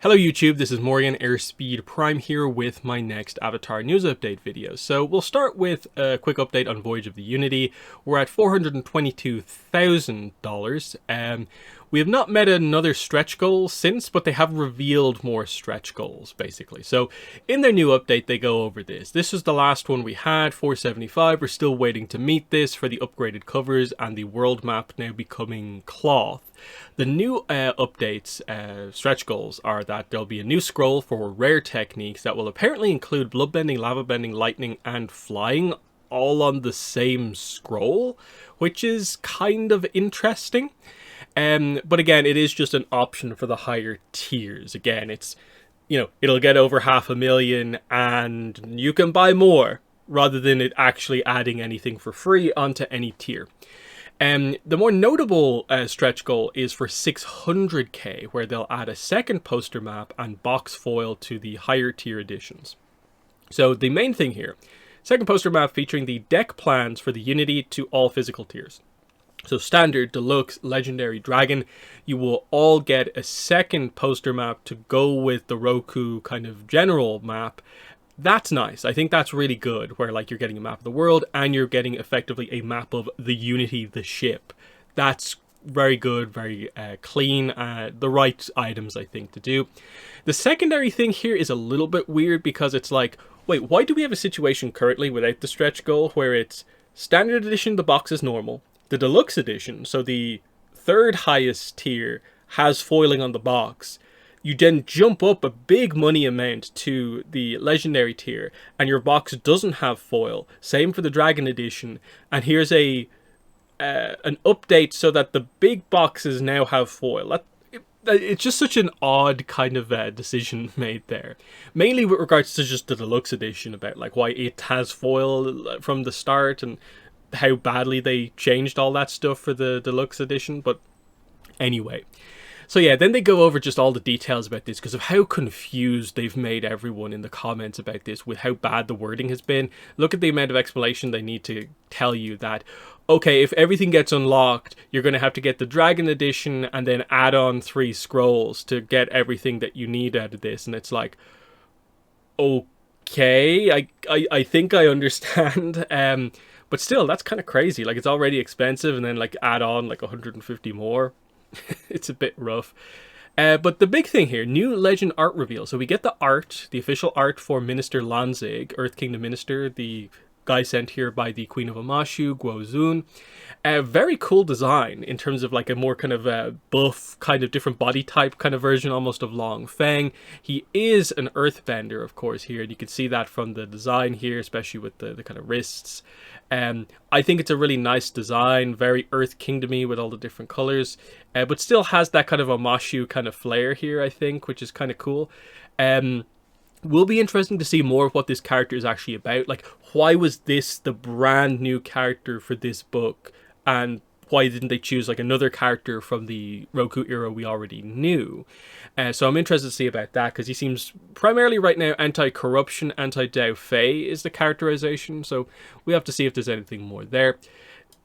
Hello YouTube, this is Morgan Airspeed Prime here with my next Avatar news update video. So we'll start with a quick update on Voyage of the Unity. We're at $422,000. We have not met another stretch goal since, but they have revealed more stretch goals, basically. So in their new update, they go over this. This was the last one we had, 475. We're still waiting to meet this for the upgraded covers and the world map now becoming cloth. The new updates, stretch goals, are that there'll be a new scroll for rare techniques that will apparently include bloodbending, lava bending, lightning, and flying, all on the same scroll, which is kind of interesting. But again, it is just an option for the higher tiers. Again, it's, it'll get over 500,000 and you can buy more rather than it actually adding anything for free onto any tier. The more notable stretch goal is for 600k, where they'll add a second poster map and box foil to the higher tier editions. So the main thing here, second poster map featuring the deck plans for the Unity to all physical tiers. So standard, deluxe, legendary, dragon, you will all get a second poster map to go with the Roku kind of general map. That's nice. I think that's really good, where like you're getting a map of the world and you're getting effectively a map of the Unity, the ship. That's very good, very clean, the right items I think to do. The secondary thing here is a little bit weird because it's like, wait, why do we have a situation currently without the stretch goal where it's standard edition, the box is normal, the deluxe edition, so the third highest tier, has foiling on the box. You then jump up a big money amount to the legendary tier and your box doesn't have foil. Same for the dragon edition. And here's an update so that the big boxes now have foil. It's just such an odd kind of decision made there. Mainly with regards to just the deluxe edition, about like why it has foil from the start and how badly they changed all that stuff for the deluxe edition. But anyway. So yeah, then they go over just all the details about this because of how confused they've made everyone in the comments about this with how bad the wording has been. Look at the amount of explanation they need to tell you that, okay, if everything gets unlocked, you're going to have to get the Dragon Edition and then add on 3 scrolls to get everything that you need out of this. And it's like, okay, I think I understand. But still, that's kind of crazy. Like, it's already expensive and then like add on like 150 more. It's a bit rough. But the big thing here, new legend art reveal. So we get the art, the official art for Minister Lanzig, Earth Kingdom Minister, the guy sent here by the Queen of Amashu, Guozun. Very cool design in terms of like a more kind of buff, kind of different body type kind of version almost of Long Feng. He is an earthbender, of course, here. And you can see that from the design here, especially with the kind of wrists. I think it's a really nice design, very Earth Kingdom-y with all the different colors, but still has that kind of Amashu kind of flair here, I think, which is kind of cool. Will be interesting to see more of what this character is actually about. Like, why was this the brand new character for this book? And why didn't they choose like another character from the Roku era we already knew? So I'm interested to see about that because he seems primarily right now anti-corruption, anti-Dao Fei is the characterization. So we have to see if there's anything more there.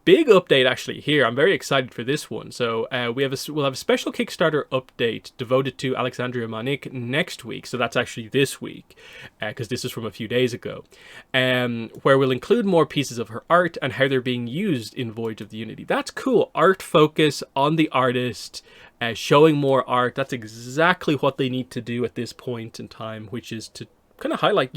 Big update actually here. I'm very excited for this one. So we'll have a special Kickstarter update devoted to Alexandria Manik next week. So that's actually this week, because this is from a few days ago, where we'll include more pieces of her art and how they're being used in Voyage of the Unity. That's cool. Art focus on the artist, showing more art. That's exactly what they need to do at this point in time, which is to kind of highlight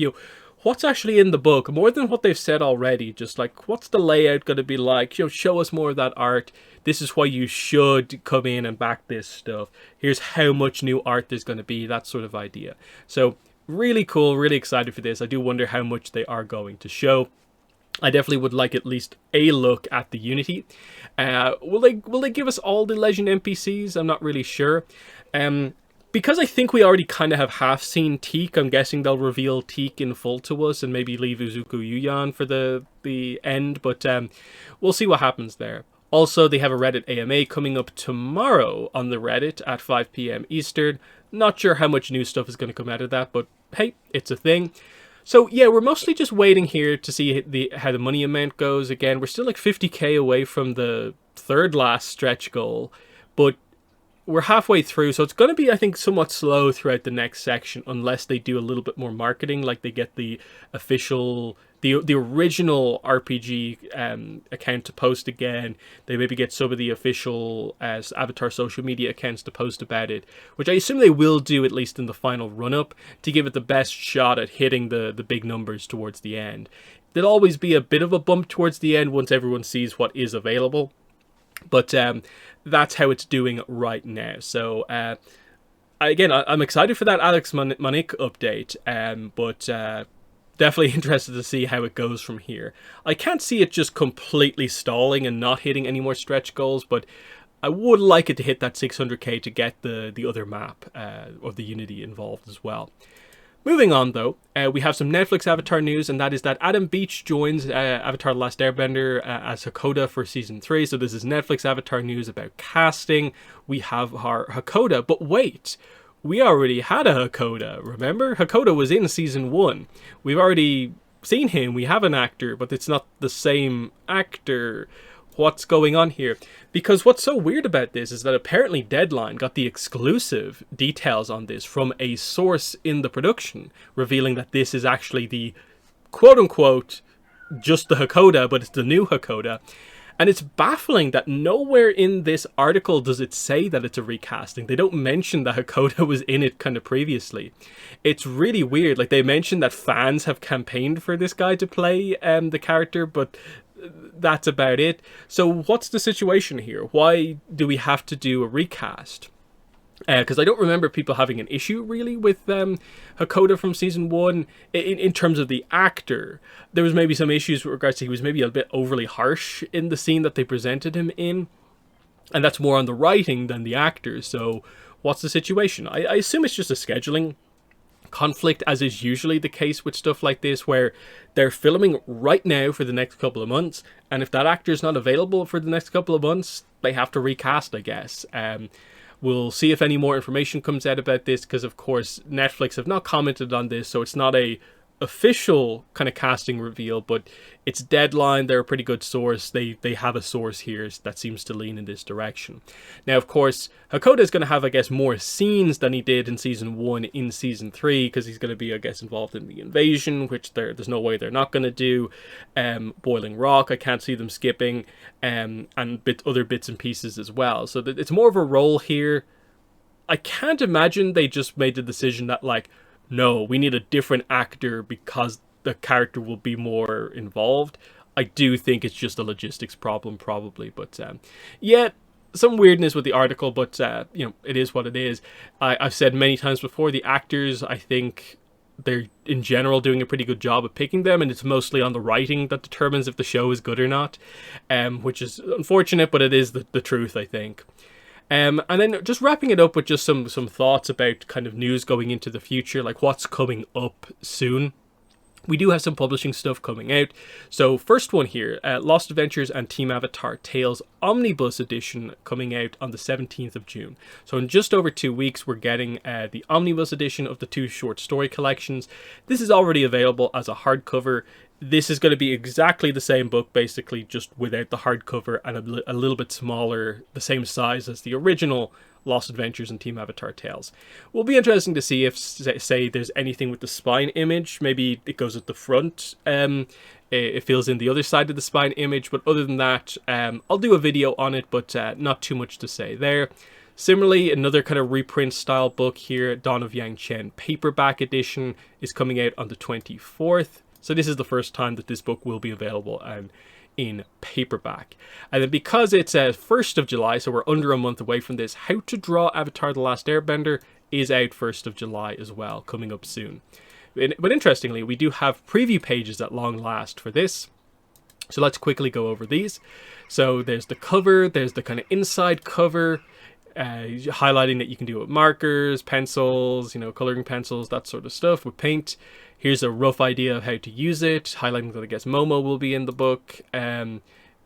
what's actually in the book, more than what they've said already. Just like, what's the layout going to be like? Show us more of that art. This is why you should come in and back this stuff. Here's how much new art there's going to be, that sort of idea. So really cool, really excited for this. I do wonder how much they are going to show. I definitely would like at least a look at the Unity. Will they give us all the Legend NPCs? I'm not really sure. Because I think we already kind of have half seen Teak, I'm guessing they'll reveal Teak in full to us and maybe leave Uzuku Yuyan for the end, but we'll see what happens there. Also, they have a Reddit AMA coming up tomorrow on the Reddit at 5 p.m. Eastern. Not sure how much new stuff is going to come out of that, but hey, it's a thing. So yeah, we're mostly just waiting here to see how the money amount goes. Again, we're still like 50k away from the third last stretch goal, but we're halfway through, so it's going to be, I think, somewhat slow throughout the next section unless they do a little bit more marketing, like they get the official, the original RPG account to post again. They maybe get some of the official Avatar social media accounts to post about it, which I assume they will do at least in the final run-up to give it the best shot at hitting the big numbers towards the end. There'll always be a bit of a bump towards the end once everyone sees what is available. But that's how it's doing right now. So, again, I'm excited for that Alex Monique update, but definitely interested to see how it goes from here. I can't see it just completely stalling and not hitting any more stretch goals, but I would like it to hit that 600k to get the other map of the Unity involved as well. Moving on, though, we have some Netflix Avatar news, and that is that Adam Beach joins Avatar The Last Airbender as Hakoda for Season 3. So this is Netflix Avatar news about casting. We have our Hakoda, but wait, we already had a Hakoda, remember? Hakoda was in Season 1. We've already seen him, we have an actor, but it's not the same actor. What's going on here? Because what's so weird about this is that apparently Deadline got the exclusive details on this from a source in the production, revealing that this is actually the quote-unquote just the Hakoda, but it's the new Hakoda. And it's baffling that nowhere in this article does it say that it's a recasting. They don't mention that Hakoda was in it kind of previously. It's really weird. Like, they mentioned that fans have campaigned for this guy to play the character, but that's about it. So what's the situation here? Why do we have to do a recast? Because I don't remember people having an issue really with Hakoda from Season 1 in terms of the actor. There was maybe some issues with regards to he was maybe a bit overly harsh in the scene that they presented him in. And that's more on the writing than the actors. So what's the situation? I assume it's just a scheduling conflict, as is usually the case with stuff like this, where they're filming right now for the next couple of months, and if that actor's not available for the next couple of months, they have to recast, I guess. We'll see if any more information comes out about this, because of course Netflix have not commented on this, so it's not a official kind of casting reveal, but it's Deadline. They're a pretty good source. They have a source here that seems to lean in this direction. Now, of course, Hakoda is going to have, I guess, more scenes than he did in Season 1 in Season 3, because he's going to be, I guess, involved in the invasion, which there's no way they're not going to do. Boiling Rock, I can't see them skipping, and other bits and pieces as well. So it's more of a role here. I can't imagine they just made the decision that, like, no, we need a different actor because the character will be more involved. I do think it's just a logistics problem, probably. But yeah, some weirdness with the article, but you know, it is what it is. I've said many times before, the actors, I think they're in general doing a pretty good job of picking them, and it's mostly on the writing that determines if the show is good or not, which is unfortunate, but it is the truth, I think. And then just wrapping it up with just some thoughts about kind of news going into the future, like what's coming up soon. We do have some publishing stuff coming out. So first one here, Lost Adventures and Team Avatar Tales Omnibus Edition coming out on the 17th of June. So in just over 2 weeks, we're getting the Omnibus Edition of the 2 short story collections. This is already available as a hardcover. This is going to be exactly the same book, basically, just without the hardcover and a little bit smaller, the same size as the original Lost Adventures and Team Avatar Tales. Will be interesting to see if, say, there's anything with the spine image. Maybe it goes at the front. It fills in the other side of the spine image. But other than that, I'll do a video on it, but not too much to say there. Similarly, another kind of reprint style book here, Dawn of Yang Chen paperback edition, is coming out on the 24th. So this is the first time that this book will be available in paperback. And then because it's 1st of July, so we're under a month away from this, How to Draw Avatar The Last Airbender is out 1st of July as well, coming up soon. But interestingly, we do have preview pages at long last for this. So let's quickly go over these. So there's the cover, there's the kind of inside cover, highlighting that you can do it with markers, pencils, coloring pencils, that sort of stuff with paint. Here's a rough idea of how to use it, highlighting that I guess Momo will be in the book.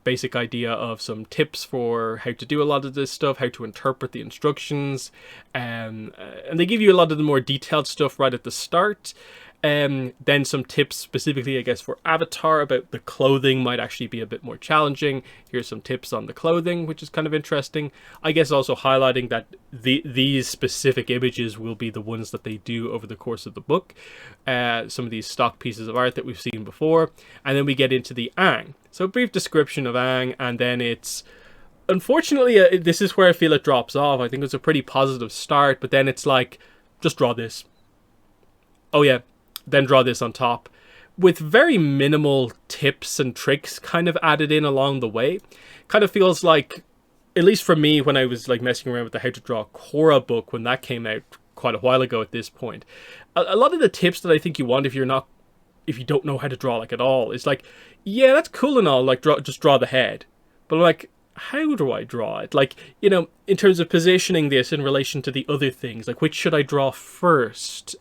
Basic idea of some tips for how to do a lot of this stuff, how to interpret the instructions. And they give you a lot of the more detailed stuff right at the start. Then some tips specifically, I guess, for Avatar about the clothing might actually be a bit more challenging. Here's some tips on the clothing, which is kind of interesting. I guess also highlighting that these specific images will be the ones that they do over the course of the book. Some of these stock pieces of art that we've seen before. And then we get into the Aang. So a brief description of Aang, and then it's... Unfortunately, this is where I feel it drops off. I think it's a pretty positive start, but then it's like, just draw this. Oh yeah, then draw this on top. With very minimal tips and tricks kind of added in along the way. Kind of feels like, at least for me, when I was like messing around with the How to Draw Korra book, when that came out quite a while ago at this point, a lot of the tips that I think you want if you don't know how to draw like at all, is like, yeah, that's cool and all, like just draw the head. But like, how do I draw it? Like, you know, in terms of positioning this in relation to the other things, like which should I draw first?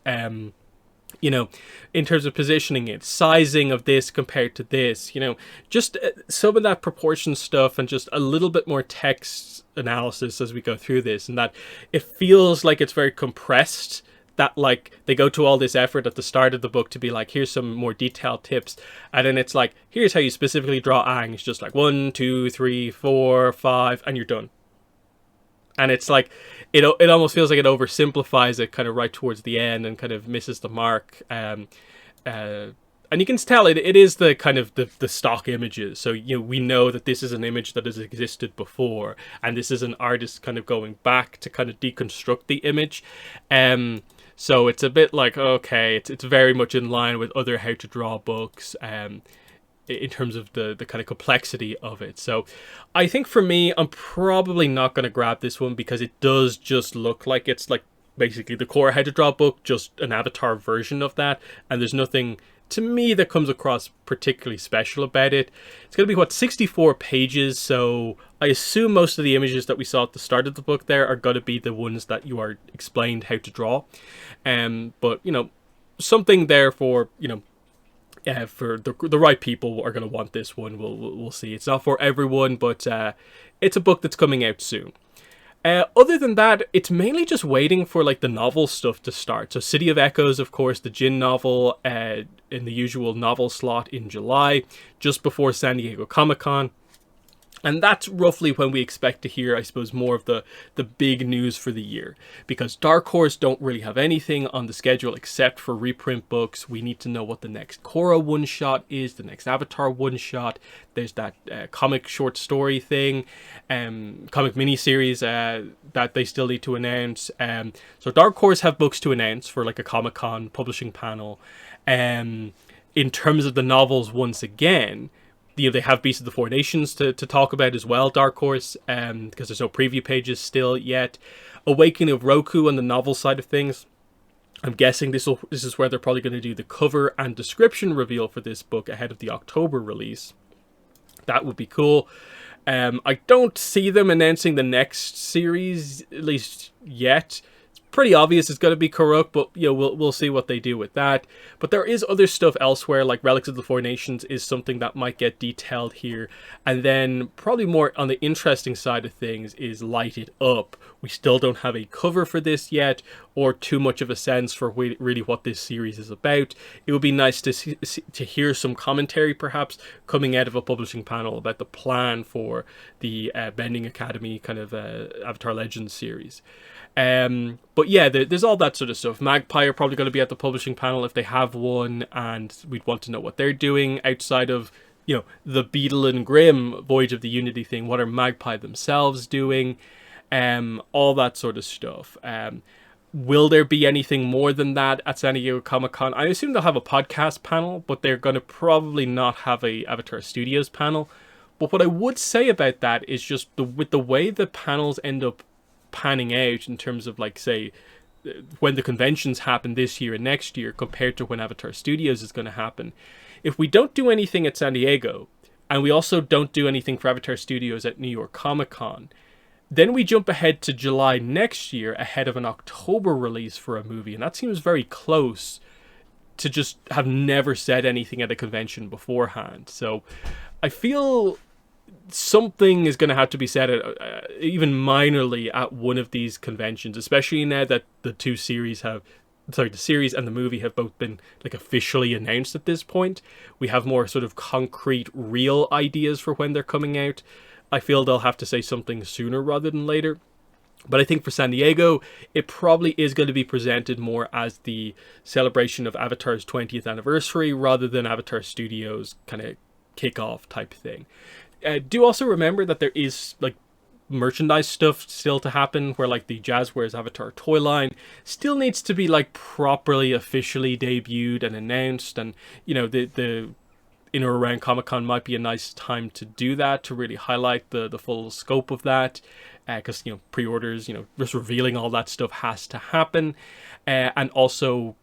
You know, in terms of positioning it, sizing of this compared to this, you know, just some of that proportion stuff and just a little bit more text analysis as we go through this, and that it feels like it's very compressed, that like they go to all this effort at the start of the book to be like, here's some more detailed tips, and then it's like, here's how you specifically draw Aang. It's just like 1, 2, 3, 4, 5, and you're done. And it's like, it almost feels like it oversimplifies it kind of right towards the end and kind of misses the mark. And you can tell it is the kind of the stock images. So, you know, we know that this is an image that has existed before, and this is an artist kind of going back to kind of deconstruct the image. So it's a bit like, okay, it's very much in line with other How to Draw books, in terms of the kind of complexity of it. So I think for me, I'm probably not going to grab this one because it does just look like it's like basically the core How to Draw book, just an Avatar version of that. And there's nothing to me that comes across particularly special about it. It's going to be, what, 64 pages. So I assume most of the images that we saw at the start of the book there are going to be the ones that you are explained how to draw. But, you know, something there for, you know, for the right people are going to want this one. We'll see. It's not for everyone, but it's a book that's coming out soon. Other than that, it's mainly just waiting for like the novel stuff to start. So City of Echoes, of course, the Jin novel in the usual novel slot in July, just before San Diego Comic-Con. And that's roughly when we expect to hear, I suppose, more of the big news for the year. Because Dark Horse don't really have anything on the schedule except for reprint books. We need to know what the next Korra one-shot is, the next Avatar one-shot. There's that comic short story thing, comic miniseries that they still need to announce. So Dark Horse have books to announce for like a Comic-Con publishing panel. In terms of the novels, once again, you know, they have Beast of the Four Nations to talk about as well, Dark Horse, because there's no preview pages still yet. Awakening of Roku on the novel side of things. I'm guessing this is where they're probably going to do the cover and description reveal for this book ahead of the October release. That would be cool. I don't see them announcing the next series, at least yet. Pretty obvious it's going to be Karuk, but you know, we'll see what they do with that. But there is other stuff elsewhere, like Relics of the Four Nations is something that might get detailed here. And then probably more on the interesting side of things is Light It Up. We still don't have a cover for this yet, or too much of a sense for really what this series is about. It would be nice to hear some commentary perhaps coming out of a publishing panel about the plan for the Bending Academy kind of Avatar Legends series. But yeah, there's all that sort of stuff. Magpie are probably going to be at the publishing panel if they have one, and we'd want to know what they're doing outside of, you know, the Beetle and Grimm Voyage of the Unity thing. What are Magpie themselves doing? All that sort of stuff. Will there be anything more than that at San Diego Comic-Con? I assume they'll have a podcast panel, but they're going to probably not have a Avatar Studios panel. But what I would say about that is just with the way the panels end up panning out in terms of, like, say, when the conventions happen this year and next year compared to when Avatar Studios is going to happen. If we don't do anything at San Diego, and we also don't do anything for Avatar Studios at New York Comic Con, then we jump ahead to July next year ahead of an October release for a movie, and that seems very close to just have never said anything at a convention beforehand. So I feel something is going to have to be said even minorly at one of these conventions, especially now that the two series have sorry, the series and the movie have both been like officially announced at this point. We have more sort of concrete, real ideas for when they're coming out. I feel they'll have to say something sooner rather than later. But I think for San Diego, it probably is going to be presented more as the celebration of Avatar's 20th anniversary rather than Avatar Studios' kind of kickoff type thing. Do also remember that there is like merchandise stuff still to happen, where like the Jazzwares Avatar toy line still needs to be like properly officially debuted and announced, and you know the in or around Comic-Con might be a nice time to do that, to really highlight the full scope of that, because you know, pre-orders, you know, just revealing all that stuff has to happen. And also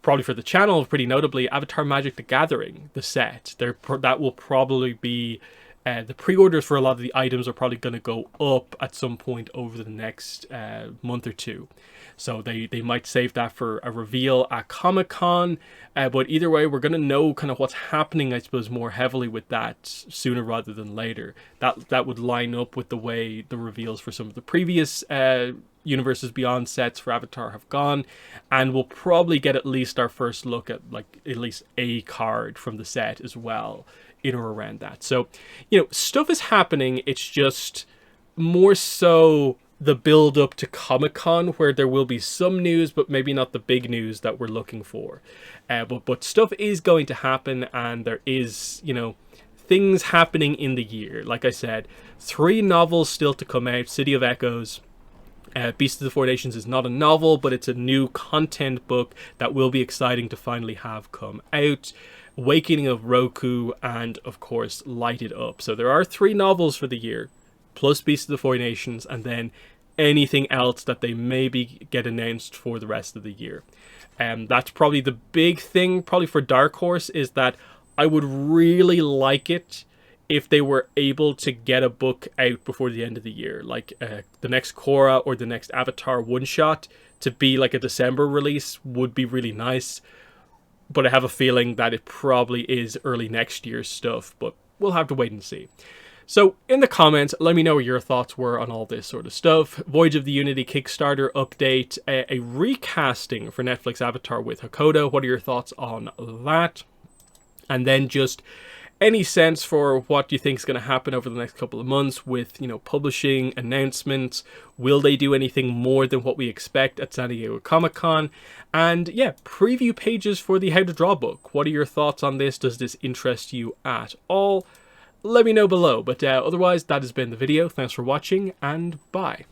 probably for the channel, pretty notably, Avatar Magic the Gathering, the set, that will probably be the pre-orders for a lot of the items are probably going to go up at some point over the next month or two. So they might save that for a reveal at Comic-Con. But either way, we're going to know kind of what's happening, I suppose, more heavily with that sooner rather than later. That would line up with the way the reveals for some of the previous Universes Beyond sets for Avatar have gone. And we'll probably get at least our first look at like at least a card from the set as well, in or around that. So, you know, stuff is happening. It's just more so the build up to Comic-Con, where there will be some news, but maybe not the big news that we're looking for. But stuff is going to happen, and there is, you know, things happening in the year. Like I said, 3 novels still to come out. City of Echoes. Beast of the Four Nations is not a novel, but it's a new content book that will be exciting to finally have come out. Awakening of Roku, and of course Light It Up. So there are 3 novels for the year, plus Beast of the Four Nations, and then anything else that they maybe get announced for the rest of the year. That's probably the big thing, probably for Dark Horse, is that I would really like it if they were able to get a book out before the end of the year, like the next Korra or the next Avatar one-shot to be like a December release would be really nice. But I have a feeling that it probably is early next year's stuff, but we'll have to wait and see. So in the comments, let me know what your thoughts were on all this sort of stuff. Voyage of the Unity Kickstarter update, a recasting for Netflix Avatar with Hakoda. What are your thoughts on that? And then just any sense for what you think is going to happen over the next couple of months with, you know, publishing, announcements. Will they do anything more than what we expect at San Diego Comic-Con? And yeah, preview pages for the How to Draw book. What are your thoughts on this? Does this interest you at all? Let me know below. But otherwise, that has been the video. Thanks for watching, and bye.